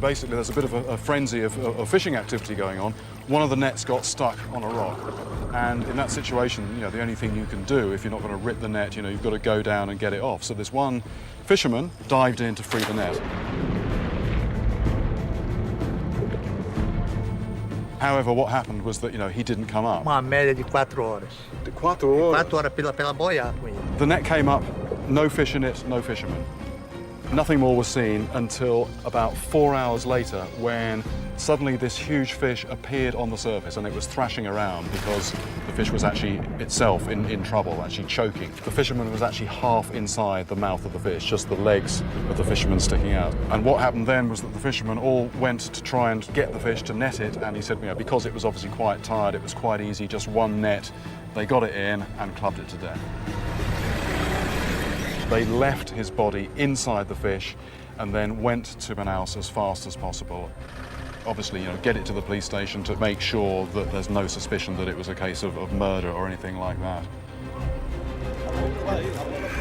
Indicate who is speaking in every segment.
Speaker 1: Basically, there's a bit of a frenzy of fishing activity going on. One of the nets got stuck on a rock, and in that situation, the only thing you can do if you're not going to rip the net, you've got to go down and get it off. So this one fisherman dived in to free the net. However, what happened was that, he didn't come up.
Speaker 2: Uma média de 4 horas.
Speaker 1: 4 horas?
Speaker 2: 4 horas pela boia com ele.
Speaker 1: The net came up, no fish in it, no fisherman. Nothing more was seen until about 4 hours later, when suddenly this huge fish appeared on the surface, and it was thrashing around because the fish was actually itself in trouble, actually choking. The fisherman was actually half inside the mouth of the fish, just the legs of the fisherman sticking out. And what happened then was that the fishermen all went to try and get the fish to net it, and he said, because it was obviously quite tired, it was quite easy, just one net. They got it in and clubbed it to death. They left his body inside the fish and then went to Manaus as fast as possible. Obviously, get it to the police station to make sure that there's no suspicion that it was a case of murder or anything like that.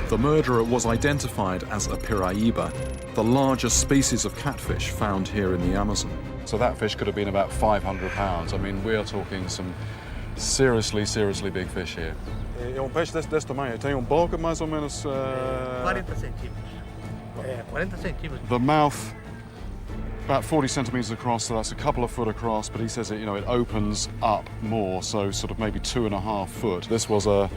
Speaker 1: The murderer was identified as a piraiba, the largest species of catfish found here in the Amazon. So that fish could have been about 500 pounds. I mean, we are talking some seriously, seriously big fish here. É peixe desse tamanho. Tem boca mais ou menos...
Speaker 2: 40 centímetros. 40 centímetros.
Speaker 1: The mouth, about 40 centimetres across, so that's a couple of foot across, but he says it opens up more, so sort of maybe 2.5 foot. This was a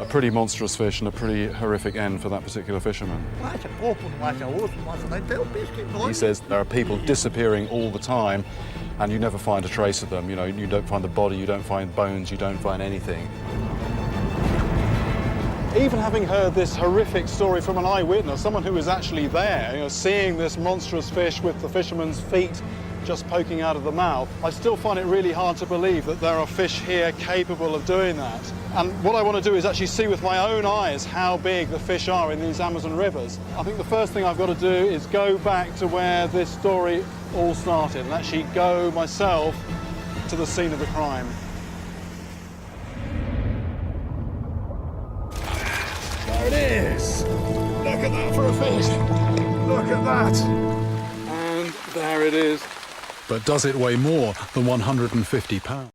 Speaker 1: pretty monstrous fish and a pretty horrific end for that particular fisherman. He says there are people disappearing all the time, and you never find a trace of them. You don't find the body, you don't find bones, you don't find anything. Even having heard this horrific story from an eyewitness, someone who was actually there, seeing this monstrous fish with the fisherman's feet just poking out of the mouth, I still find it really hard to believe that there are fish here capable of doing that. And what I want to do is actually see with my own eyes how big the fish are in these Amazon rivers. I think the first thing I've got to do is go back to where this story all started and actually go myself to the scene of the crime. There it is! Look at that for a fish! Look at that! And there it is. But does it weigh more than 150 pounds?